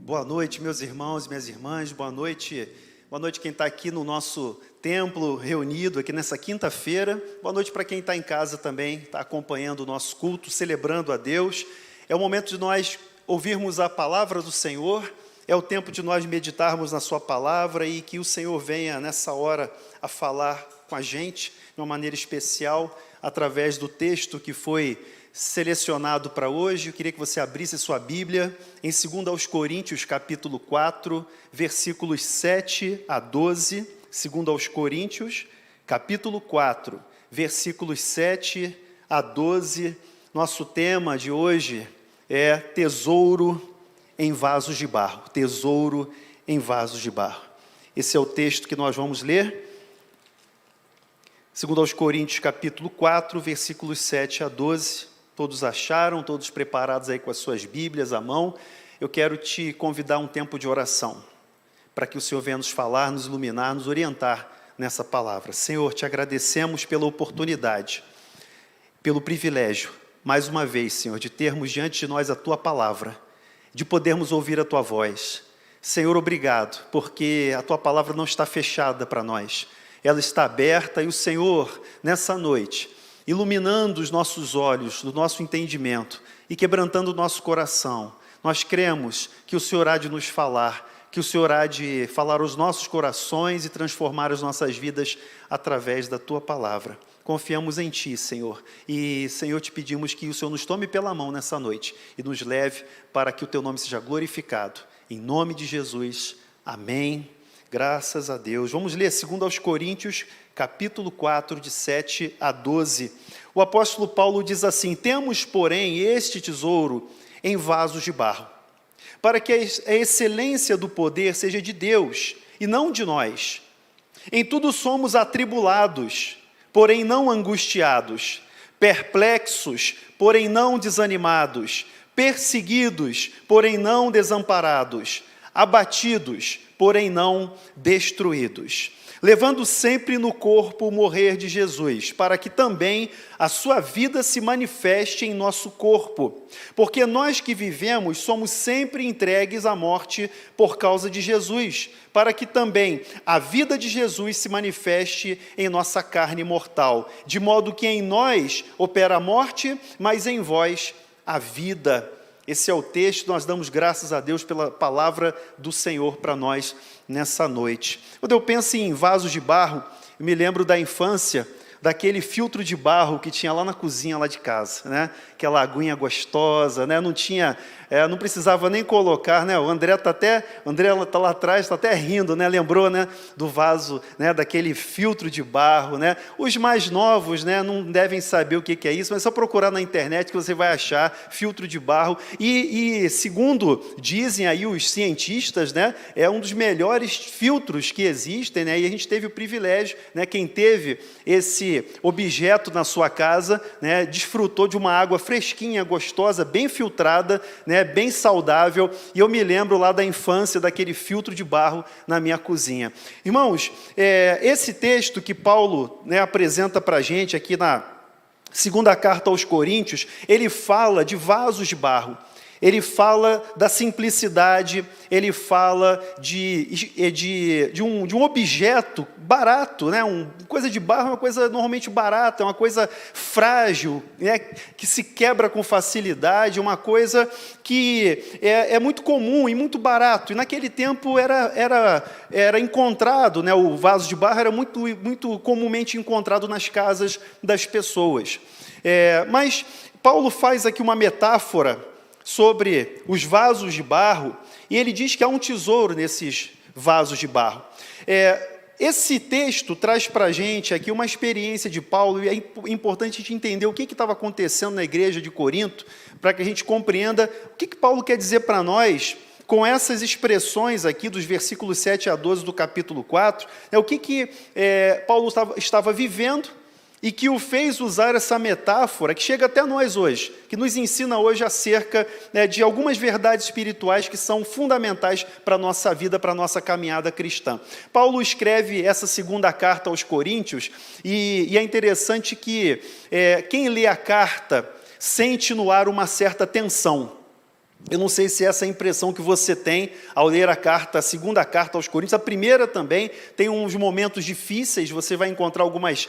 Boa noite, meus irmãos e minhas irmãs, boa noite quem está aqui no nosso templo reunido aqui nessa quinta-feira, boa noite para quem está em casa também, está acompanhando o nosso culto, celebrando a Deus. É o momento de nós ouvirmos a palavra do Senhor, é o tempo de nós meditarmos na sua palavra e que o Senhor venha nessa hora a falar com a gente de uma maneira especial, através do texto que foi selecionado para hoje. Eu queria que você abrisse sua Bíblia em 2 Coríntios, capítulo 4, versículos 7 a 12. 2 Coríntios, capítulo 4, versículos 7 a 12. Nosso tema de hoje é tesouro em vasos de barro. Tesouro em vasos de barro. Esse é o texto que nós vamos ler. 2 Coríntios, capítulo 4, versículos 7 a 12. Todos acharam, todos preparados aí com as suas Bíblias à mão. Eu quero te convidar a um tempo de oração, para que o Senhor venha nos falar, nos iluminar, nos orientar nessa palavra. Senhor, te agradecemos pela oportunidade, pelo privilégio, mais uma vez, Senhor, de termos diante de nós a Tua palavra, de podermos ouvir a Tua voz. Senhor, obrigado, porque a Tua palavra não está fechada para nós, ela está aberta e o Senhor, nessa noite, iluminando os nossos olhos, do nosso entendimento e quebrantando o nosso coração. Nós cremos que o Senhor há de nos falar, que o Senhor há de falar aos nossos corações e transformar as nossas vidas através da Tua palavra. Confiamos em Ti, Senhor, e, Senhor, te pedimos que o Senhor nos tome pela mão nessa noite e nos leve para que o Teu nome seja glorificado. Em nome de Jesus, amém. Graças a Deus. Vamos ler 2 Coríntios, capítulo 4, de 7 a 12. O apóstolo Paulo diz assim: temos, porém, este tesouro em vasos de barro, para que a excelência do poder seja de Deus e não de nós. Em tudo somos atribulados, porém não angustiados, perplexos, porém não desanimados, perseguidos, porém não desamparados, abatidos, porém não destruídos, levando sempre no corpo o morrer de Jesus, para que também a sua vida se manifeste em nosso corpo. Porque nós que vivemos somos sempre entregues à morte por causa de Jesus, para que também a vida de Jesus se manifeste em nossa carne mortal, de modo que em nós opera a morte, mas em vós a vida. Esse é o texto, nós damos graças a Deus pela palavra do Senhor para nós nessa noite. Quando eu penso em vasos de barro, eu me lembro da infância, daquele filtro de barro que tinha lá na cozinha lá de casa, né? Aquela aguinha gostosa, né? Não precisava nem colocar, né? O André está lá atrás, está até rindo, né? Lembrou, né? Do vaso, né? Daquele filtro de barro, né? Os mais novos, né? Não devem saber o que é isso, mas é só procurar na internet que você vai achar filtro de barro. E segundo dizem aí os cientistas, né? É um dos melhores filtros que existem, né? E a gente teve o privilégio, né? Quem teve esse objeto na sua casa, né? Desfrutou de uma água fresquinha, gostosa, bem filtrada, né? Bem saudável, e eu me lembro lá da infância daquele filtro de barro na minha cozinha. Irmãos, esse texto que Paulo, né, apresenta para a gente aqui na segunda carta aos Coríntios, ele fala de vasos de barro, ele fala da simplicidade, ele fala de um objeto barato, né? Coisa de barro é uma coisa normalmente barata, é uma coisa frágil, né? Que se quebra com facilidade, uma coisa que é muito comum e muito barato. E naquele tempo era encontrado, né? O vaso de barro era muito comumente encontrado nas casas das pessoas. Mas Paulo faz aqui uma metáfora sobre os vasos de barro, e ele diz que há um tesouro nesses vasos de barro. Esse texto traz para a gente aqui uma experiência de Paulo, e é importante a gente entender o que estava acontecendo na igreja de Corinto, para que a gente compreenda o que Paulo quer dizer para nós com essas expressões aqui dos versículos 7 a 12 do capítulo 4, o que Paulo estava vivendo, e que o fez usar essa metáfora, que chega até nós hoje, que nos ensina hoje acerca, né, de algumas verdades espirituais que são fundamentais para a nossa vida, para a nossa caminhada cristã. Paulo escreve essa segunda carta aos Coríntios, e é interessante que quem lê a carta sente no ar uma certa tensão. Eu não sei se essa é a impressão que você tem ao ler a segunda carta aos Coríntios. A primeira também tem uns momentos difíceis, você vai encontrar algumas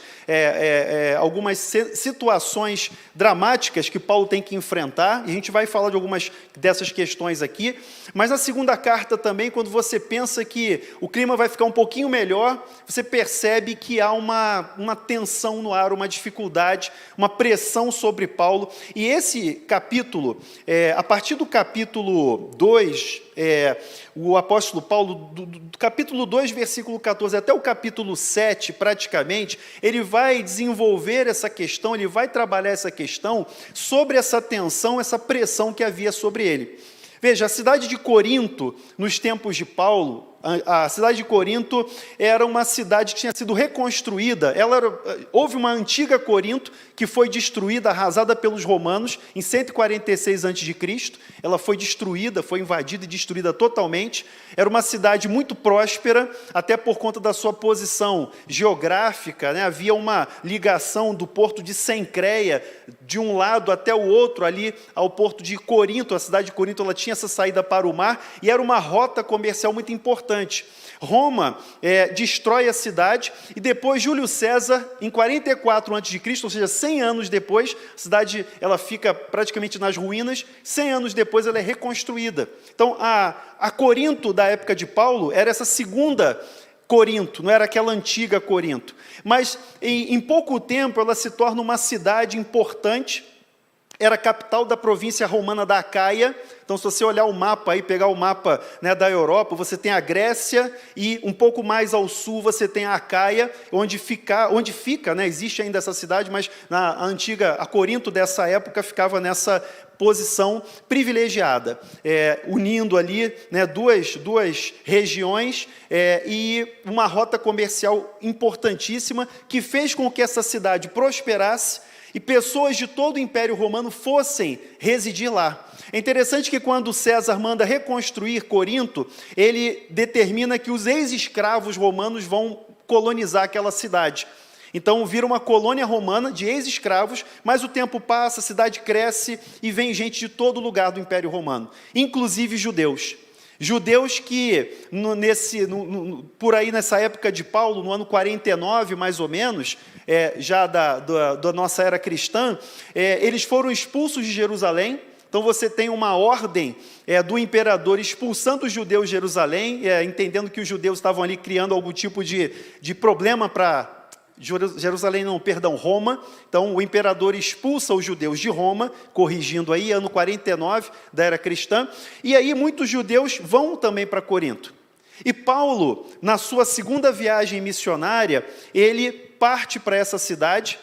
situações dramáticas que Paulo tem que enfrentar, e a gente vai falar de algumas dessas questões aqui. Mas a segunda carta também, quando você pensa que o clima vai ficar um pouquinho melhor, você percebe que há uma tensão no ar, uma dificuldade, uma pressão sobre Paulo. E esse capítulo, a partir do capítulo 2, o apóstolo Paulo, do capítulo 2, versículo 14, até o capítulo 7, praticamente, ele vai desenvolver essa questão, ele vai trabalhar essa questão sobre essa tensão, essa pressão que havia sobre ele. Veja, a cidade de Corinto, nos tempos de Paulo, a cidade de Corinto era uma cidade que tinha sido reconstruída. Houve uma antiga Corinto que foi destruída, arrasada pelos romanos em 146 a.C. Ela foi destruída, foi invadida e destruída totalmente. Era uma cidade muito próspera, até por conta da sua posição geográfica, né? Havia uma ligação do porto de Cencreia, de um lado até o outro, ali ao porto de Corinto. A cidade de Corinto ela tinha essa saída para o mar e era uma rota comercial muito importante. Roma destrói a cidade e depois Júlio César, em 44 a.C., ou seja, 100 anos depois, a cidade ela fica praticamente nas ruínas, 100 anos depois ela é reconstruída. Então, a Corinto da época de Paulo era essa segunda Corinto, não era aquela antiga Corinto. Mas, em pouco tempo, ela se torna uma cidade importante, era a capital da província romana da Acaia. Então, se você olhar o mapa aí, pegar o mapa, né, da Europa, você tem a Grécia e um pouco mais ao sul você tem a Acaia, onde fica, né, existe ainda essa cidade, mas a Corinto dessa época ficava nessa posição privilegiada, unindo ali, né, duas regiões e uma rota comercial importantíssima que fez com que essa cidade prosperasse e pessoas de todo o Império Romano fossem residir lá. É interessante que quando César manda reconstruir Corinto, ele determina que os ex-escravos romanos vão colonizar aquela cidade. Então vira uma colônia romana de ex-escravos, mas o tempo passa, a cidade cresce e vem gente de todo lugar do Império Romano, inclusive judeus. Judeus que, por aí nessa época de Paulo, no ano 49, mais ou menos, já da nossa era cristã, eles foram expulsos de Jerusalém. Então você tem uma ordem do imperador expulsando os judeus de Jerusalém, entendendo que os judeus estavam ali criando algum tipo de problema para Roma. Então o imperador expulsa os judeus de Roma, corrigindo aí, ano 49 da era cristã, e aí muitos judeus vão também para Corinto. E Paulo, na sua segunda viagem missionária, ele parte para essa cidade,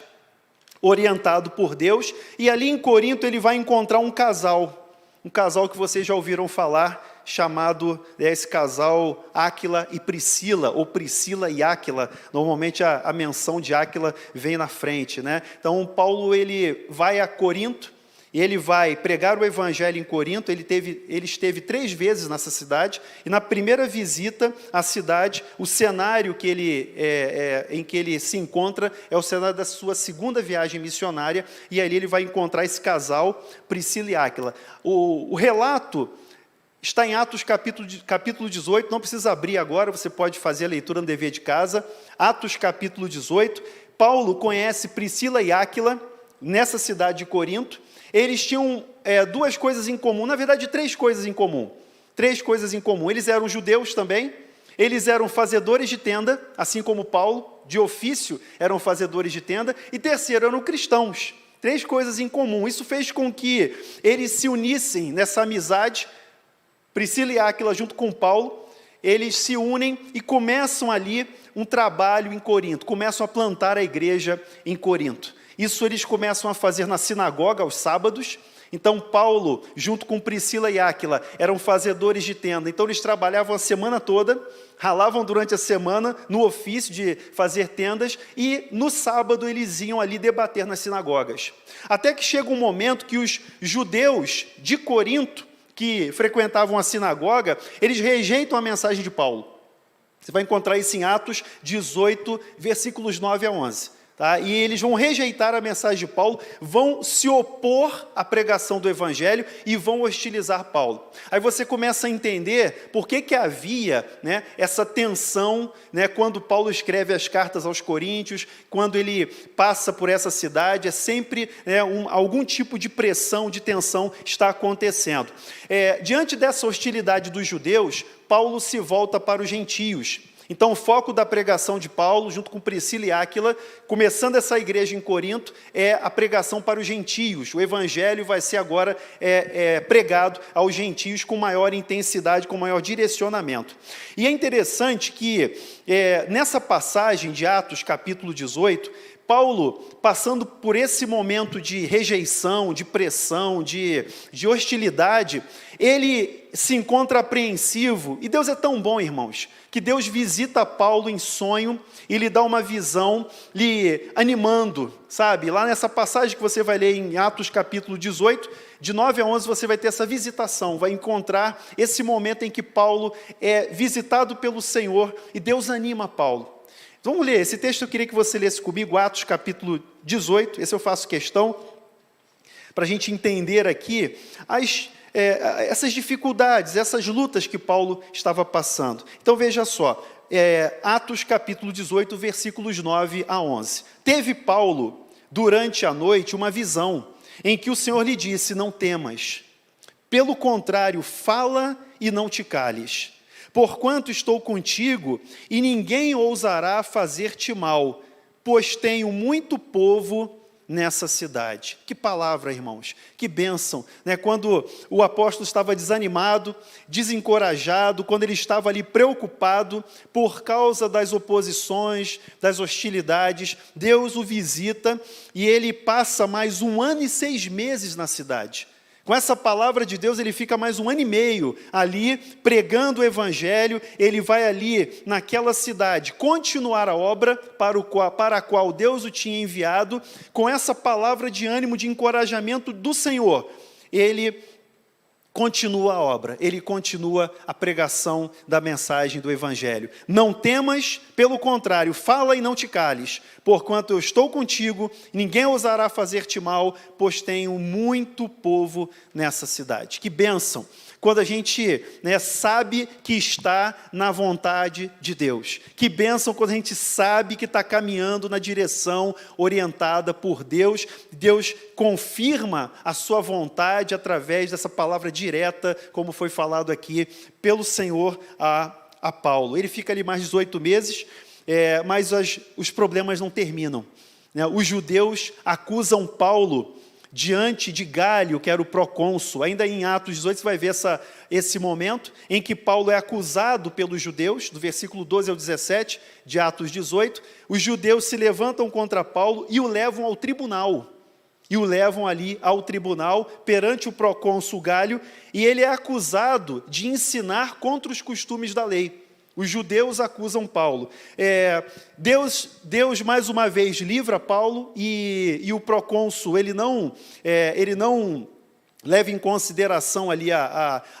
orientado por Deus, e ali em Corinto ele vai encontrar um casal que vocês já ouviram falar, chamado esse casal Áquila e Priscila, ou Priscila e Áquila. Normalmente a menção de Áquila vem na frente, né? Então Paulo ele vai a Corinto e ele vai pregar o evangelho em Corinto. Ele esteve 3 vezes nessa cidade, e na primeira visita à cidade, o cenário que em que ele se encontra é o cenário da sua segunda viagem missionária, e ali ele vai encontrar esse casal, Priscila e Áquila. O relato está em Atos capítulo 18, não precisa abrir agora, você pode fazer a leitura no dever de casa. Atos capítulo 18, Paulo conhece Priscila e Áquila nessa cidade de Corinto. Eles tinham 2 coisas em comum, na verdade 3 coisas em comum. 3 coisas em comum. Eles eram judeus também, eles eram fazedores de tenda, assim como Paulo, de ofício eram fazedores de tenda, e terceiro, eram cristãos. 3 coisas em comum. Isso fez com que eles se unissem nessa amizade. Priscila e Áquila, junto com Paulo, eles se unem e começam ali um trabalho em Corinto, começam a plantar a igreja em Corinto. Isso eles começam a fazer na sinagoga aos sábados. Então Paulo, junto com Priscila e Áquila, eram fazedores de tenda. Então eles trabalhavam a semana toda, ralavam durante a semana no ofício de fazer tendas, e no sábado eles iam ali debater nas sinagogas. Até que chega um momento que os judeus de Corinto, que frequentavam a sinagoga, eles rejeitam a mensagem de Paulo. Você vai encontrar isso em Atos 18, versículos 9 a 11. tá? E eles vão rejeitar a mensagem de Paulo, vão se opor à pregação do Evangelho e vão hostilizar Paulo. Aí você começa a entender por que havia, né, essa tensão, né, quando Paulo escreve as cartas aos Coríntios, quando ele passa por essa cidade, é sempre, né, algum tipo de pressão, de tensão está acontecendo. Diante dessa hostilidade dos judeus, Paulo se volta para os gentios. Então, o foco da pregação de Paulo, junto com Priscila e Áquila, começando essa igreja em Corinto, é a pregação para os gentios. O evangelho vai ser agora pregado aos gentios com maior intensidade, com maior direcionamento. E é interessante que, nessa passagem de Atos, capítulo 18, Paulo, passando por esse momento de rejeição, de pressão, de hostilidade, ele se encontra apreensivo. E Deus é tão bom, irmãos, que Deus visita Paulo em sonho e lhe dá uma visão, lhe animando, sabe? Lá nessa passagem que você vai ler em Atos capítulo 18, de 9 a 11, você vai ter essa visitação, vai encontrar esse momento em que Paulo é visitado pelo Senhor e Deus anima Paulo. Vamos ler, esse texto eu queria que você lesse comigo, Atos capítulo 18, esse eu faço questão, para a gente entender aqui essas dificuldades, essas lutas que Paulo estava passando. Então veja só, Atos capítulo 18, versículos 9 a 11. Teve Paulo, durante a noite, uma visão, em que o Senhor lhe disse, não temas, pelo contrário, fala e não te cales. Porquanto estou contigo, e ninguém ousará fazer-te mal, pois tenho muito povo nessa cidade. Que palavra, irmãos, que bênção, né? Quando o apóstolo estava desanimado, desencorajado, quando ele estava ali preocupado por causa das oposições, das hostilidades, Deus o visita e ele passa mais 1 ano e 6 meses na cidade. Com essa palavra de Deus, ele fica mais 1 ano e meio ali, pregando o Evangelho, ele vai ali, naquela cidade, continuar a obra para a qual Deus o tinha enviado, com essa palavra de ânimo, de encorajamento do Senhor. Ele continua a obra, ele continua a pregação da mensagem do Evangelho. Não temas, pelo contrário, fala e não te cales, porquanto eu estou contigo, ninguém ousará fazer-te mal, pois tenho muito povo nessa cidade. Que bênção! Quando a gente, né, sabe que está na vontade de Deus. Que bênção quando a gente sabe que está caminhando na direção orientada por Deus. Deus confirma a sua vontade através dessa palavra direta, como foi falado aqui pelo Senhor a Paulo. Ele fica ali mais 18 meses, mas os problemas não terminam, né? Os judeus acusam Paulo diante de Gálio, que era o procônsul. Ainda em Atos 18, você vai ver esse momento em que Paulo é acusado pelos judeus, do versículo 12 ao 17, de Atos 18, os judeus se levantam contra Paulo e o levam ao tribunal. E o levam ali ao tribunal, perante o procônsul Gálio, e ele é acusado de ensinar contra os costumes da lei. Os judeus acusam Paulo. Deus mais uma vez livra Paulo e o procônsul, ele não leva em consideração ali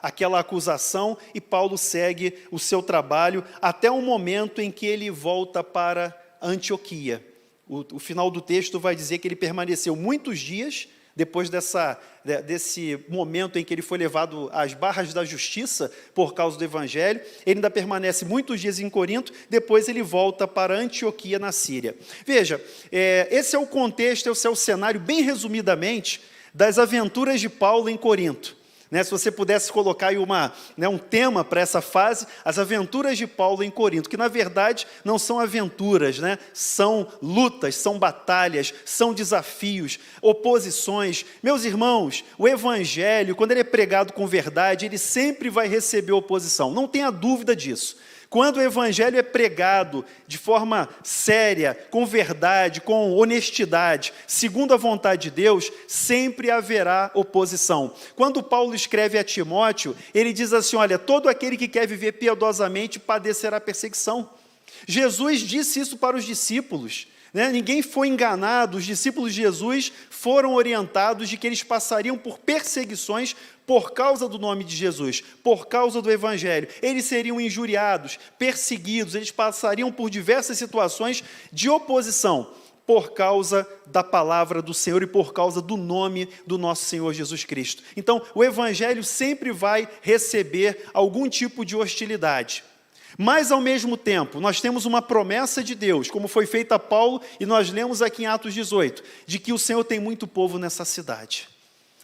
aquela acusação e Paulo segue o seu trabalho até o momento em que ele volta para Antioquia. O final do texto vai dizer que ele permaneceu muitos dias depois desse momento em que ele foi levado às barras da justiça por causa do Evangelho. Ele ainda permanece muitos dias em Corinto, depois ele volta para Antioquia, na Síria. Veja, esse é o contexto, esse é o cenário, bem resumidamente, das aventuras de Paulo em Corinto. Né, se você pudesse colocar aí um tema para essa fase, as aventuras de Paulo em Corinto, que na verdade não são aventuras, né, são lutas, são batalhas, são desafios, oposições. Meus irmãos, o Evangelho, quando ele é pregado com verdade, ele sempre vai receber oposição, não tenha dúvida disso. Quando o Evangelho é pregado de forma séria, com verdade, com honestidade, segundo a vontade de Deus, sempre haverá oposição. Quando Paulo escreve a Timóteo, ele diz assim, olha, todo aquele que quer viver piedosamente padecerá perseguição. Jesus disse isso para os discípulos, né? Ninguém foi enganado, os discípulos de Jesus foram orientados de que eles passariam por perseguições por causa do nome de Jesus, por causa do Evangelho. Eles seriam injuriados, perseguidos, eles passariam por diversas situações de oposição. por causa da palavra do Senhor e por causa do nome do nosso Senhor Jesus Cristo. Então, o evangelho sempre vai receber algum tipo de hostilidade. Mas, ao mesmo tempo, nós temos uma promessa de Deus, como foi feita a Paulo, e nós lemos aqui em Atos 18, de que o Senhor tem muito povo nessa cidade.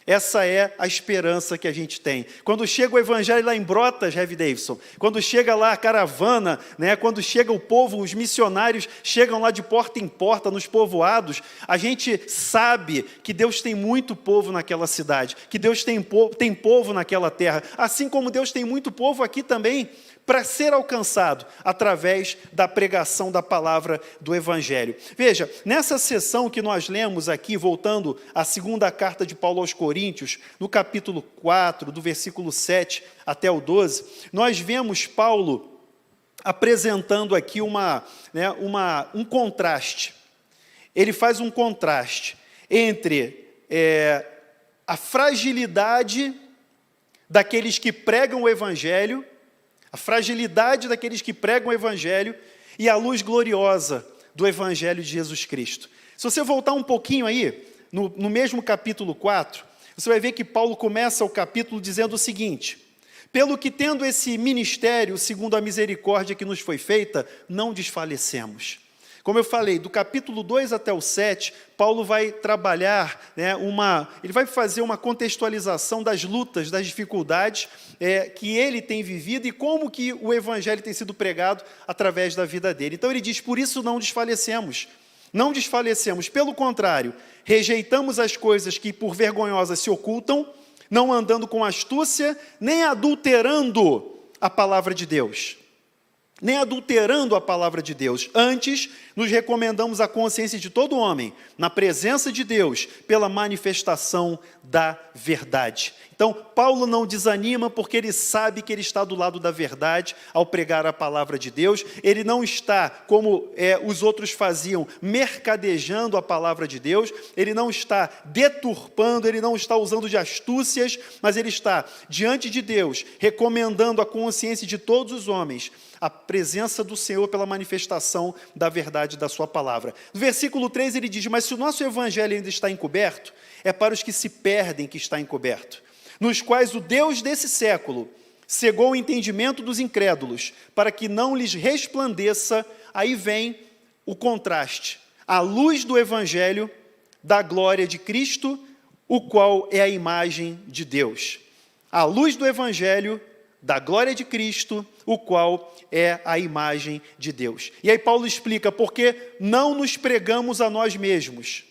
Essa é a esperança que a gente tem. Quando chega o evangelho lá em Brotas, Rev Davidson, quando chega lá a caravana, né, quando chega o povo, os missionários chegam lá de porta em porta, nos povoados, a gente sabe que Deus tem muito povo naquela cidade, que Deus tem povo naquela terra, assim como Deus tem muito povo aqui também, para ser alcançado através da pregação da palavra do Evangelho. Veja, nessa sessão que nós lemos aqui, voltando à segunda carta de Paulo aos Coríntios, no capítulo 4, do versículo 7 até o 12, nós vemos Paulo apresentando aqui um contraste. Ele faz um contraste entre a fragilidade daqueles que pregam o Evangelho, a fragilidade daqueles que pregam o Evangelho e a luz gloriosa do Evangelho de Jesus Cristo. Se você voltar um pouquinho aí, no mesmo capítulo 4, você vai ver que Paulo começa o capítulo dizendo o seguinte: pelo que tendo esse ministério, segundo a misericórdia que nos foi feita, não desfalecemos. Como eu falei, do capítulo 2 até o 7, Paulo vai trabalhar, ele vai fazer uma contextualização das lutas, das dificuldades que ele tem vivido e como que o Evangelho tem sido pregado através da vida dele. Então ele diz, por isso não desfalecemos. Não desfalecemos, pelo contrário, rejeitamos as coisas que por vergonhosas se ocultam, não andando com astúcia, nem adulterando a palavra de Deus. Nem adulterando a palavra de Deus. Antes, nos recomendamos a consciência de todo homem, na presença de Deus, pela manifestação da verdade. Então, Paulo não desanima porque ele sabe que ele está do lado da verdade ao pregar a palavra de Deus. Ele não está, como os outros faziam, mercadejando a palavra de Deus. Ele não está deturpando, ele não está usando de astúcias, mas ele está diante de Deus, recomendando a consciência de todos os homens, a presença do Senhor pela manifestação da verdade da sua palavra. No versículo 3 ele diz, mas se o nosso evangelho ainda está encoberto, é para os que se perdem que está encoberto, nos quais o Deus desse século cegou o entendimento dos incrédulos, para que não lhes resplandeça, aí vem o contraste, a luz do evangelho da glória de Cristo, o qual é a imagem de Deus. A luz do evangelho da glória de Cristo, o qual é a imagem de Deus. E aí Paulo explica, porque não nos pregamos a nós mesmos,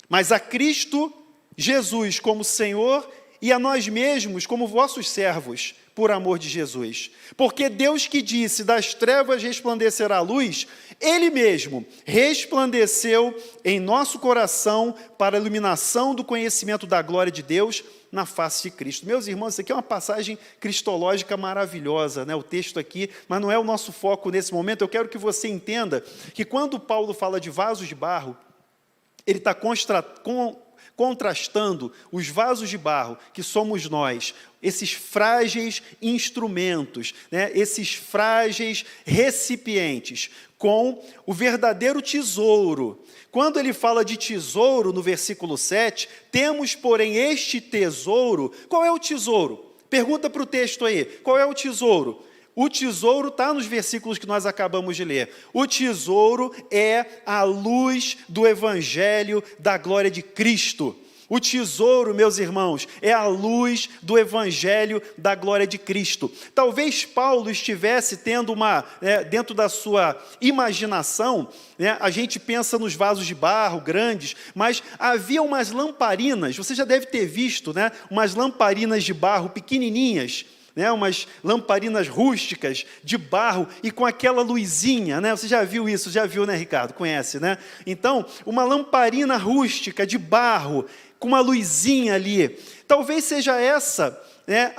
mas a Cristo Jesus como Senhor e a nós mesmos como vossos servos, por amor de Jesus. Porque Deus que disse, das trevas resplandecerá a luz, Ele mesmo resplandeceu em nosso coração para a iluminação do conhecimento da glória de Deus na face de Cristo. Meus irmãos, isso aqui é uma passagem cristológica maravilhosa, o texto aqui, mas não é o nosso foco nesse momento. Eu quero que você entenda que quando Paulo fala de vasos de barro, ele está contrastando os vasos de barro, que somos nós, esses frágeis instrumentos, esses frágeis recipientes, com o verdadeiro tesouro. Quando ele fala de tesouro, no versículo 7, temos, porém, este tesouro. Qual é o tesouro? Pergunta para o texto aí, qual é o tesouro? O tesouro está nos versículos que nós acabamos de ler. O tesouro é a luz do evangelho da glória de Cristo. O tesouro, meus irmãos, é a luz do evangelho da glória de Cristo. Talvez Paulo estivesse tendo dentro da sua imaginação, a gente pensa nos vasos de barro grandes, mas havia umas lamparinas, você já deve ter visto, umas lamparinas de barro pequenininhas, umas lamparinas rústicas de barro e com aquela luzinha, você já viu isso? Já viu, Ricardo? Conhece, Então, uma lamparina rústica de barro, com uma luzinha ali. Talvez seja essa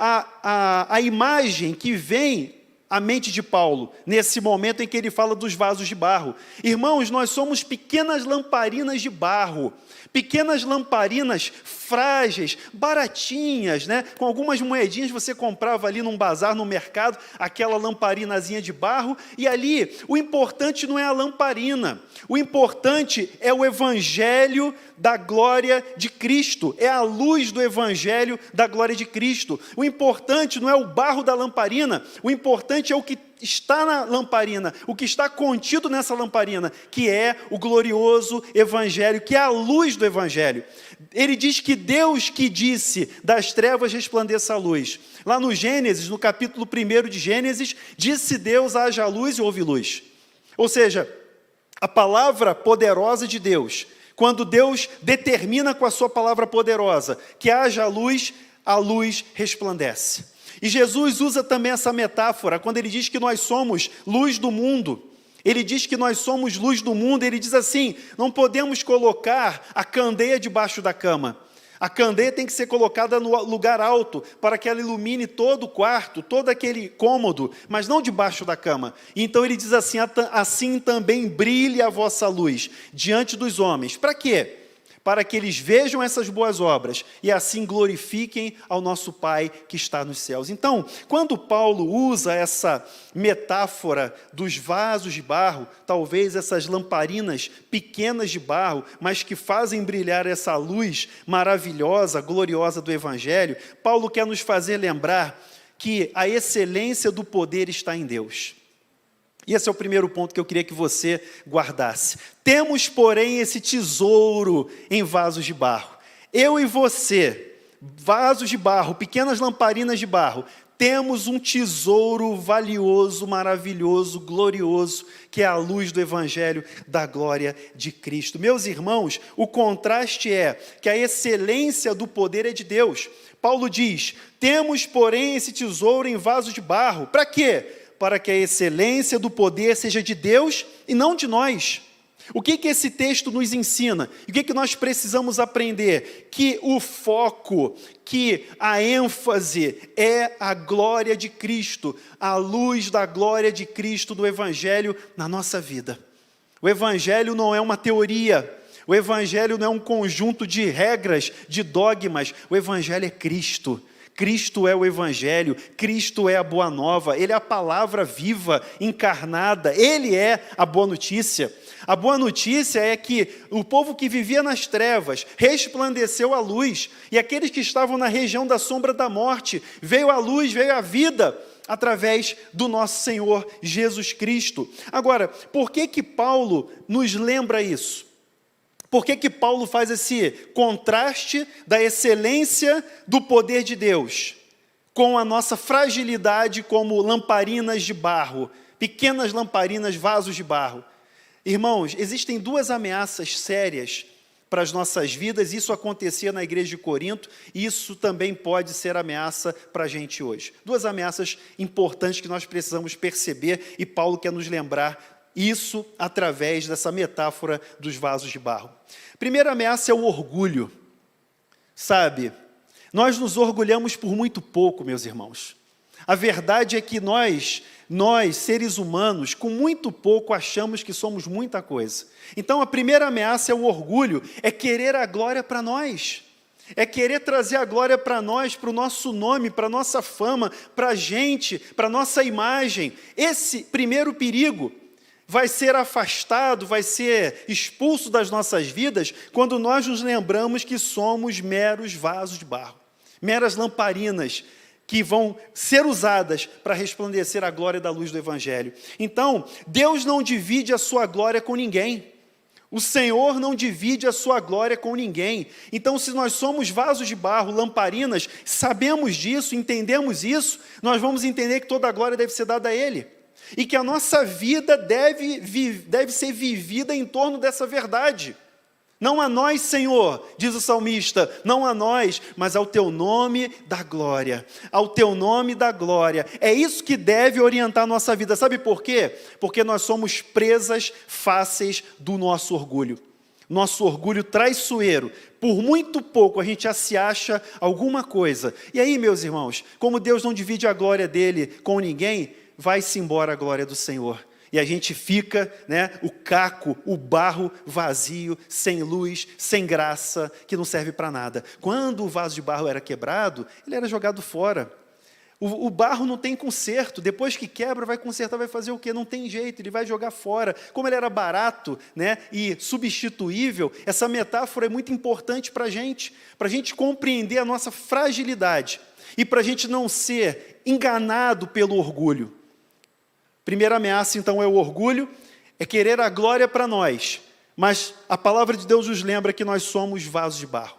a imagem que vem a mente de Paulo, nesse momento em que ele fala dos vasos de barro. Irmãos, nós somos pequenas lamparinas de barro, pequenas lamparinas frágeis, baratinhas, né? Com algumas moedinhas você comprava ali num bazar, no mercado, aquela lamparinazinha de barro, e ali o importante não é a lamparina, o importante é o evangelho da glória de Cristo, é a luz do evangelho da glória de Cristo. O importante não é o barro da lamparina, o importante é o que está na lamparina, o que está contido nessa lamparina, que é o glorioso evangelho, que é a luz do evangelho. Ele diz que Deus que disse, das trevas resplandeça a luz. Lá no Gênesis, no capítulo 1 de Gênesis, disse Deus, haja luz e houve luz. Ou seja, a palavra poderosa de Deus, quando Deus determina com a sua palavra poderosa que haja luz, a luz resplandece. E Jesus usa também essa metáfora, quando ele diz que nós somos luz do mundo. Ele diz que nós somos luz do mundo, ele diz assim, não podemos colocar a candeia debaixo da cama. A candeia tem que ser colocada no lugar alto, para que ela ilumine todo o quarto, todo aquele cômodo, mas não debaixo da cama. Então ele diz assim, assim também brilhe a vossa luz diante dos homens. Para quê? Para que eles vejam essas boas obras e assim glorifiquem ao nosso Pai que está nos céus. Então, quando Paulo usa essa metáfora dos vasos de barro, talvez essas lamparinas pequenas de barro, mas que fazem brilhar essa luz maravilhosa, gloriosa do Evangelho, Paulo quer nos fazer lembrar que a excelência do poder está em Deus. E esse é o primeiro ponto que eu queria que você guardasse. Temos, porém, esse tesouro em vasos de barro. Eu e você, vasos de barro, pequenas lamparinas de barro, temos um tesouro valioso, maravilhoso, glorioso, que é a luz do Evangelho da glória de Cristo. Meus irmãos, o contraste é que a excelência do poder é de Deus. Paulo diz, temos, porém, esse tesouro em vasos de barro. Para quê? Para que a excelência do poder seja de Deus e não de nós. O que esse texto nos ensina? O que nós precisamos aprender? Que o foco, que a ênfase é a glória de Cristo, a luz da glória de Cristo do Evangelho na nossa vida. O Evangelho não é uma teoria, o Evangelho não é um conjunto de regras, de dogmas, o Evangelho é Cristo. Cristo é o Evangelho, Cristo é a boa nova, Ele é a palavra viva, encarnada, Ele é a boa notícia. A boa notícia é que o povo que vivia nas trevas resplandeceu a luz, e aqueles que estavam na região da sombra da morte, veio a luz, veio a vida, através do nosso Senhor Jesus Cristo. Agora, por que Paulo nos lembra isso? Por que Paulo faz esse contraste da excelência do poder de Deus com a nossa fragilidade como lamparinas de barro, pequenas lamparinas, vasos de barro? Irmãos, existem duas ameaças sérias para as nossas vidas. Isso acontecia na igreja de Corinto, e isso também pode ser ameaça para a gente hoje. Duas ameaças importantes que nós precisamos perceber, e Paulo quer nos lembrar isso através dessa metáfora dos vasos de barro. Primeira ameaça é o orgulho. Sabe, nós nos orgulhamos por muito pouco, meus irmãos. A verdade é que nós, seres humanos, com muito pouco achamos que somos muita coisa. Então, a primeira ameaça é o orgulho, é querer a glória para nós. É querer trazer a glória para nós, para o nosso nome, para a nossa fama, para a gente, para a nossa imagem. Esse primeiro perigo vai ser afastado, vai ser expulso das nossas vidas quando nós nos lembramos que somos meros vasos de barro, meras lamparinas que vão ser usadas para resplandecer a glória da luz do Evangelho. Então, Deus não divide a sua glória com ninguém. O Senhor não divide a sua glória com ninguém. Então, se nós somos vasos de barro, lamparinas, sabemos disso, entendemos isso, nós vamos entender que toda a glória deve ser dada a Ele. E que a nossa vida deve ser vivida em torno dessa verdade. Não a nós, Senhor, diz o salmista, não a nós, mas ao Teu nome da glória. Ao Teu nome da glória. É isso que deve orientar a nossa vida. Sabe por quê? Porque nós somos presas fáceis do nosso orgulho. Nosso orgulho traiçoeiro. Por muito pouco a gente já se acha alguma coisa. E aí, meus irmãos, como Deus não divide a glória dele com ninguém, vai-se embora a glória do Senhor. E a gente fica, né, o caco, o barro vazio, sem luz, sem graça, que não serve para nada. Quando o vaso de barro era quebrado, ele era jogado fora. O barro não tem conserto, depois que quebra, vai consertar, vai fazer o quê? Não tem jeito, ele vai jogar fora. Como ele era barato, né, e substituível, essa metáfora é muito importante para a gente compreender a nossa fragilidade e para a gente não ser enganado pelo orgulho. Primeira ameaça, então, é o orgulho, é querer a glória para nós, mas a palavra de Deus nos lembra que nós somos vasos de barro.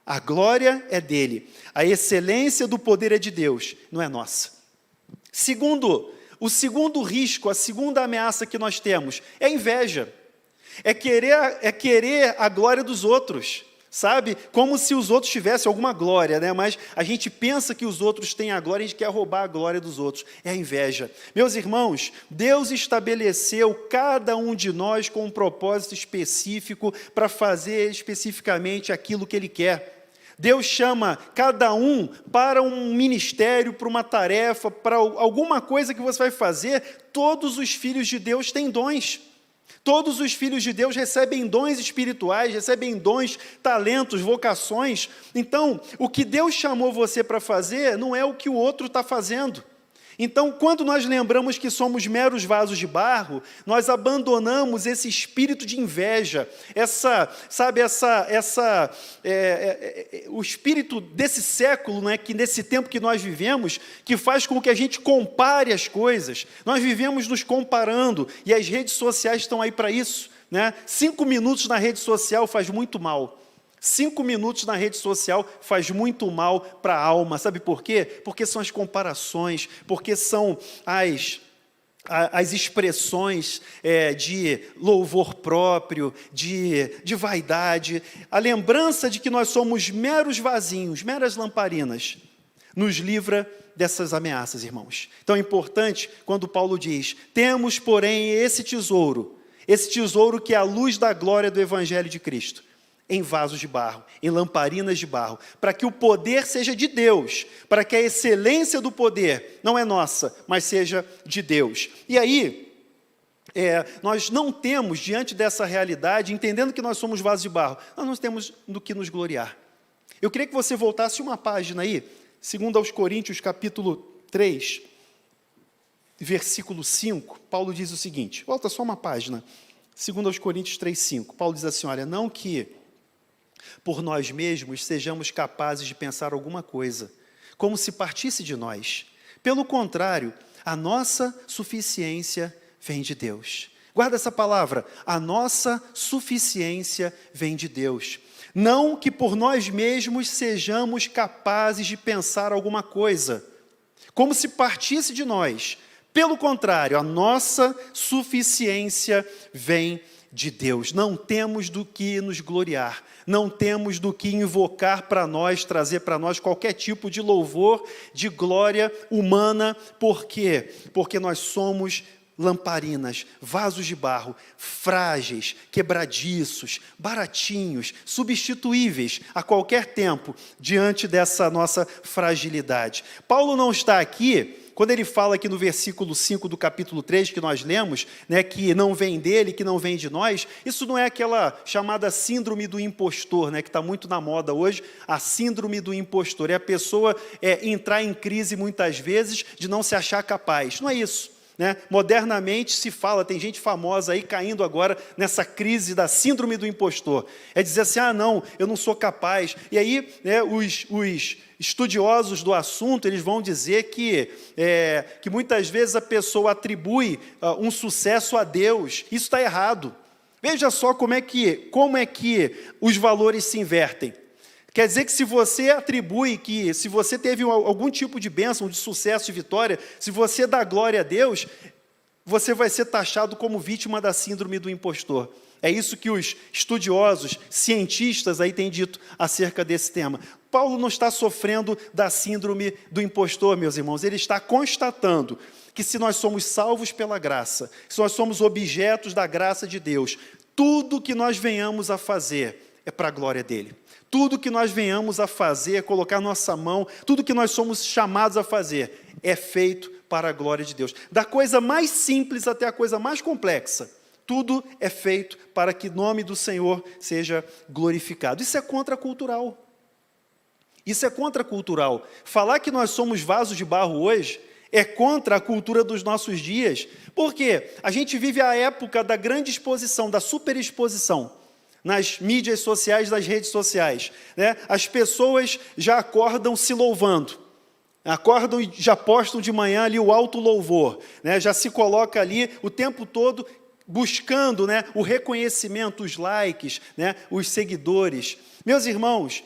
A glória é dele, a excelência do poder é de Deus, não é nossa. O segundo risco, a segunda ameaça que nós temos é a inveja, é querer a glória dos outros, sabe? Como se os outros tivessem alguma glória, né? Mas a gente pensa que os outros têm a glória, a gente quer roubar a glória dos outros, é a inveja. Meus irmãos, Deus estabeleceu cada um de nós com um propósito específico para fazer especificamente aquilo que Ele quer. Deus chama cada um para um ministério, para uma tarefa, para alguma coisa que você vai fazer. Todos os filhos de Deus têm dons. Todos os filhos de Deus recebem dons espirituais, recebem dons, talentos, vocações. Então, o que Deus chamou você para fazer não é o que o outro está fazendo. Então, quando nós lembramos que somos meros vasos de barro, nós abandonamos esse espírito de inveja, o espírito desse século, né, que nesse tempo que nós vivemos, que faz com que a gente compare as coisas. Nós vivemos nos comparando, e as redes sociais estão aí para isso, né? 5 minutos na rede social faz muito mal. 5 minutos na rede social faz muito mal para a alma. Sabe por quê? Porque são as comparações, porque são as expressões de louvor próprio, de vaidade. A lembrança de que nós somos meros vasinhos, meras lamparinas, nos livra dessas ameaças, irmãos. Então é importante quando Paulo diz: temos, porém, esse tesouro que é a luz da glória do Evangelho de Cristo, em vasos de barro, em lamparinas de barro, para que o poder seja de Deus, para que a excelência do poder não é nossa, mas seja de Deus. E aí, nós não temos, diante dessa realidade, entendendo que nós somos vasos de barro, nós não temos do que nos gloriar. Eu queria que você voltasse uma página aí, 2 Coríntios, capítulo 3, versículo 5, Paulo diz o seguinte, volta só uma página, 2 Coríntios 3, 5, Paulo diz assim, olha, não que por nós mesmos sejamos capazes de pensar alguma coisa, como se partisse de nós. Pelo contrário, a nossa suficiência vem de Deus. Guarda essa palavra, a nossa suficiência vem de Deus. Não que por nós mesmos sejamos capazes de pensar alguma coisa, como se partisse de nós. Pelo contrário, a nossa suficiência vem de Deus. Não temos do que nos gloriar, não temos do que invocar para nós, trazer para nós qualquer tipo de louvor, de glória humana. Por quê? Porque nós somos lamparinas, vasos de barro, frágeis, quebradiços, baratinhos, substituíveis a qualquer tempo, diante dessa nossa fragilidade. Paulo não está aqui, quando ele fala aqui no versículo 5 do capítulo 3, que nós lemos, né, que não vem dele, que não vem de nós, isso não é aquela chamada síndrome do impostor, né, que está muito na moda hoje, a síndrome do impostor, é a pessoa entrar em crise muitas vezes de não se achar capaz, não é isso. Né? Modernamente se fala, tem gente famosa aí caindo agora nessa crise da síndrome do impostor, é dizer assim, não, eu não sou capaz, e aí né, os estudiosos do assunto, eles vão dizer que muitas vezes a pessoa atribui um sucesso a Deus, isso está errado. Veja só como é que os valores se invertem. Quer dizer que se você atribui, que se você teve algum tipo de bênção, de sucesso, de vitória, se você dá glória a Deus, você vai ser taxado como vítima da síndrome do impostor. É isso que os estudiosos, cientistas aí têm dito acerca desse tema. Paulo não está sofrendo da síndrome do impostor, meus irmãos, ele está constatando que se nós somos salvos pela graça, se nós somos objetos da graça de Deus, tudo que nós venhamos a fazer é para a glória dele. Tudo que nós venhamos a fazer, colocar nossa mão, tudo que nós somos chamados a fazer, é feito para a glória de Deus. Da coisa mais simples até a coisa mais complexa, tudo é feito para que o nome do Senhor seja glorificado. Isso é contracultural. Isso é contracultural. Falar que nós somos vasos de barro hoje é contra a cultura dos nossos dias. Por quê? A gente vive a época da grande exposição, da superexposição, nas mídias sociais, nas redes sociais, né? As pessoas já acordam se louvando, acordam e já postam de manhã ali o alto louvor, né? Já se coloca ali o tempo todo buscando, né, o reconhecimento, os likes, né, os seguidores. Meus irmãos,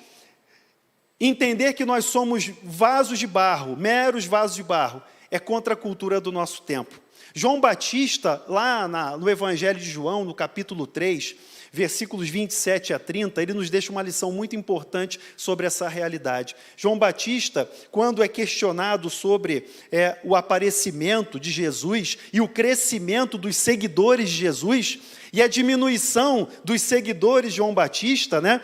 entender que nós somos vasos de barro, meros vasos de barro, é contra a cultura do nosso tempo. João Batista, lá no Evangelho de João, no capítulo 3, versículos 27 a 30, ele nos deixa uma lição muito importante sobre essa realidade. João Batista, quando é questionado sobre o aparecimento de Jesus e o crescimento dos seguidores de Jesus e a diminuição dos seguidores de João Batista, né,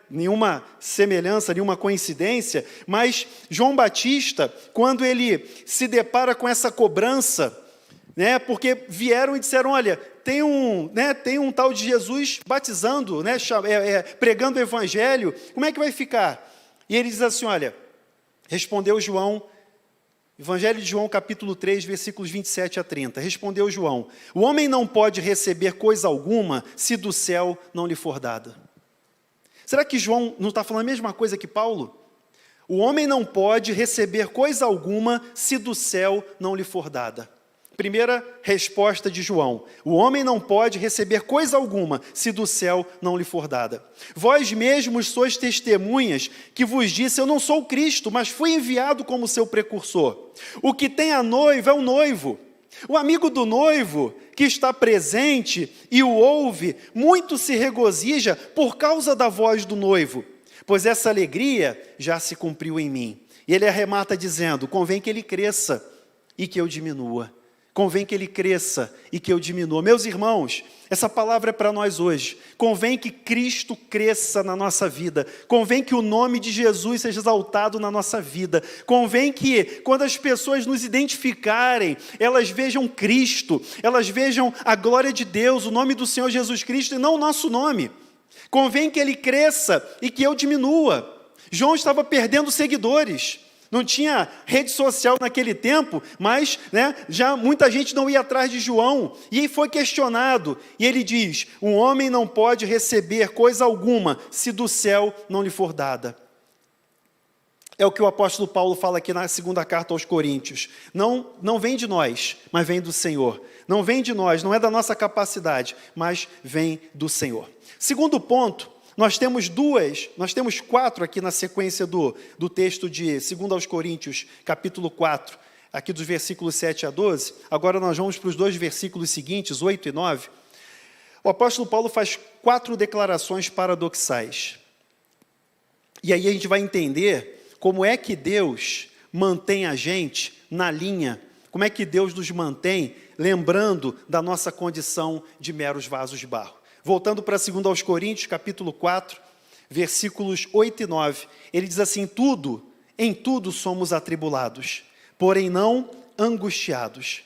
nenhuma semelhança, nenhuma coincidência, mas João Batista, quando ele se depara com essa cobrança, né, porque vieram e disseram, olha, tem um tal de Jesus batizando, né, pregando o Evangelho, como é que vai ficar? E ele diz assim, olha, respondeu João, Evangelho de João, capítulo 3, versículos 27 a 30, respondeu João, o homem não pode receber coisa alguma se do céu não lhe for dada. Será que João não está falando a mesma coisa que Paulo? O homem não pode receber coisa alguma se do céu não lhe for dada. Primeira resposta de João, o homem não pode receber coisa alguma se do céu não lhe for dada. Vós mesmos sois testemunhas que vos disse, eu não sou o Cristo, mas fui enviado como seu precursor. O que tem a noiva é o noivo. O amigo do noivo, que está presente e o ouve, muito se regozija por causa da voz do noivo, pois essa alegria já se cumpriu em mim. E ele arremata dizendo, convém que ele cresça e que eu diminua. Convém que ele cresça e que eu diminua. Meus irmãos, essa palavra é para nós hoje. Convém que Cristo cresça na nossa vida. Convém que o nome de Jesus seja exaltado na nossa vida. Convém que, quando as pessoas nos identificarem, elas vejam Cristo, elas vejam a glória de Deus, o nome do Senhor Jesus Cristo e não o nosso nome. Convém que ele cresça e que eu diminua. João estava perdendo seguidores. Não tinha rede social naquele tempo, mas, né, já muita gente não ia atrás de João. E ele foi questionado. E ele diz, um homem não pode receber coisa alguma se do céu não lhe for dada. É o que o apóstolo Paulo fala aqui na segunda carta aos Coríntios. Não vem de nós, mas vem do Senhor. Não vem de nós, não é da nossa capacidade, mas vem do Senhor. Segundo ponto, nós temos quatro aqui na sequência do texto de 2 aos Coríntios, capítulo 4, aqui dos versículos 7 a 12. Agora nós vamos para os dois versículos seguintes, 8 e 9. O apóstolo Paulo faz 4 declarações paradoxais. E aí a gente vai entender como é que Deus mantém a gente na linha, como é que Deus nos mantém lembrando da nossa condição de meros vasos de barro. Voltando para 2 aos Coríntios, capítulo 4, versículos 8 e 9, ele diz assim, em tudo somos atribulados, porém não angustiados,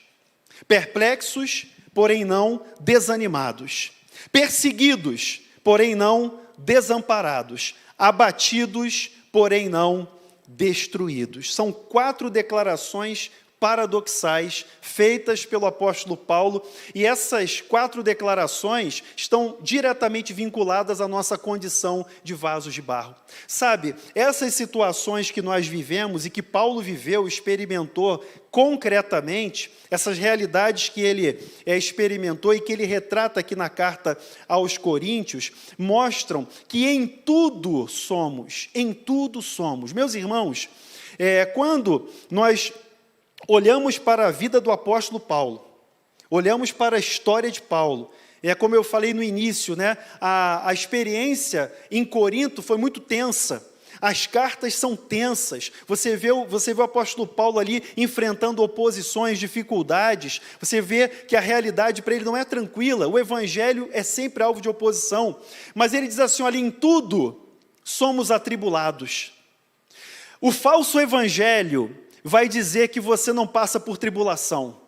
perplexos, porém não desanimados, perseguidos, porém não desamparados, abatidos, porém não destruídos. São 4 declarações paradoxais feitas pelo apóstolo Paulo, e essas 4 declarações estão diretamente vinculadas à nossa condição de vasos de barro. Sabe, essas situações que nós vivemos e que Paulo viveu, experimentou concretamente, essas realidades que ele experimentou e que ele retrata aqui na carta aos Coríntios, mostram que em tudo somos. Meus irmãos, quando nós olhamos para a vida do apóstolo Paulo, olhamos para a história de Paulo, como eu falei no início, né, a experiência em Corinto foi muito tensa, as cartas são tensas, você vê o apóstolo Paulo ali enfrentando oposições, dificuldades, você vê que a realidade para ele não é tranquila, o evangelho é sempre alvo de oposição, mas ele diz assim, olha, em tudo somos atribulados. O falso evangelho vai dizer que você não passa por tribulação.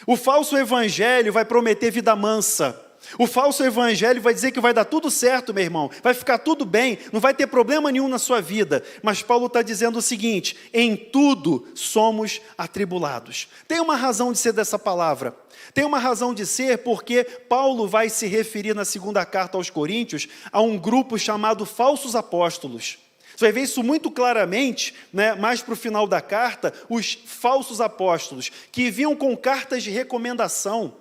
O falso evangelho vai prometer vida mansa. O falso evangelho vai dizer que vai dar tudo certo, meu irmão, vai ficar tudo bem, não vai ter problema nenhum na sua vida. Mas Paulo está dizendo o seguinte: em tudo somos atribulados. Tem uma razão de ser dessa palavra. Tem uma razão de ser porque Paulo vai se referir na segunda carta aos Coríntios a um grupo chamado falsos apóstolos. Você vai ver isso muito claramente, né, mais para o final da carta, os falsos apóstolos, que vinham com cartas de recomendação.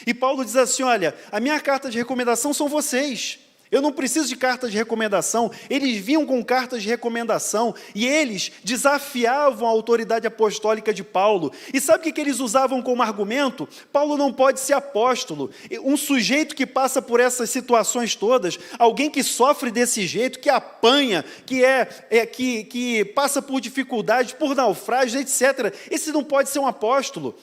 E Paulo diz assim: olha, a minha carta de recomendação são vocês. Eu não preciso de cartas de recomendação. Eles vinham com cartas de recomendação e eles desafiavam a autoridade apostólica de Paulo. E sabe o que eles usavam como argumento? Paulo não pode ser apóstolo. Um sujeito que passa por essas situações todas, alguém que sofre desse jeito, que apanha, que passa por dificuldades, por naufrágios, etc. Esse não pode ser um apóstolo.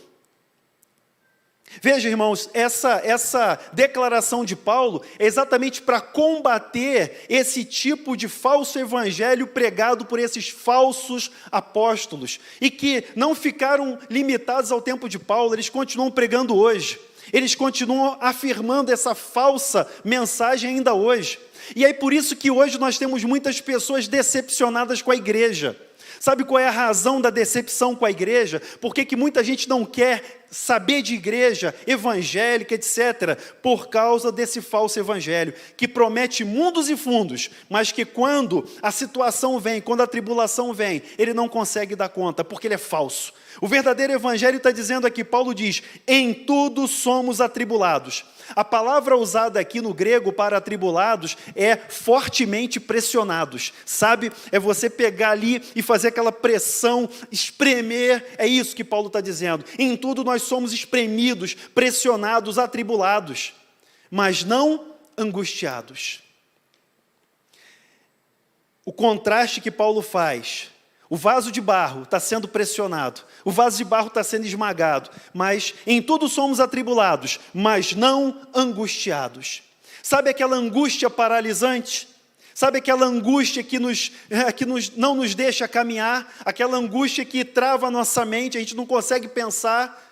Veja, irmãos, essa declaração de Paulo é exatamente para combater esse tipo de falso evangelho pregado por esses falsos apóstolos, e que não ficaram limitados ao tempo de Paulo, eles continuam pregando hoje, eles continuam afirmando essa falsa mensagem ainda hoje. E é por isso que hoje nós temos muitas pessoas decepcionadas com a igreja. Sabe qual é a razão da decepção com a igreja? Por que muita gente não quer saber de igreja evangélica, etc.? Por causa desse falso evangelho, que promete mundos e fundos, mas que quando a situação vem, quando a tribulação vem, ele não consegue dar conta, porque ele é falso. O verdadeiro evangelho está dizendo aqui, Paulo diz: em tudo somos atribulados. A palavra usada aqui no grego para atribulados é fortemente pressionados, sabe? É você pegar ali e fazer aquela pressão, espremer, é isso que Paulo está dizendo. Em tudo nós somos espremidos, pressionados, atribulados, mas não angustiados. O contraste que Paulo faz: o vaso de barro está sendo pressionado, o vaso de barro está sendo esmagado, mas em tudo somos atribulados, mas não angustiados. Sabe aquela angústia paralisante? Sabe aquela angústia que não nos deixa caminhar? Aquela angústia que trava a nossa mente, a gente não consegue pensar?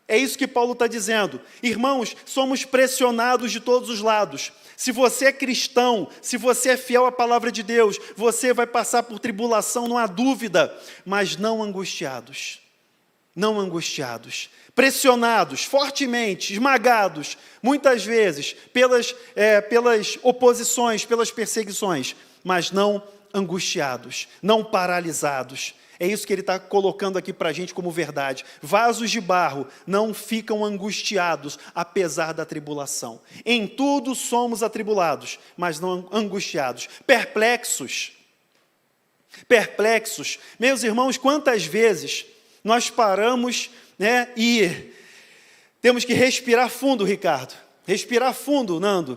É isso que Paulo está dizendo. Irmãos, somos pressionados de todos os lados. Se você é cristão, se você é fiel à palavra de Deus, você vai passar por tribulação, não há dúvida, mas não angustiados. Não angustiados. Pressionados, fortemente, esmagados, muitas vezes, pelas oposições, pelas perseguições, mas não angustiados, não paralisados. É isso que ele está colocando aqui para a gente como verdade. Vasos de barro não ficam angustiados, apesar da tribulação. Em tudo somos atribulados, mas não angustiados. Perplexos. Perplexos. Meus irmãos, quantas vezes nós paramos, né, e temos que respirar fundo, Ricardo. Respirar fundo, Nando.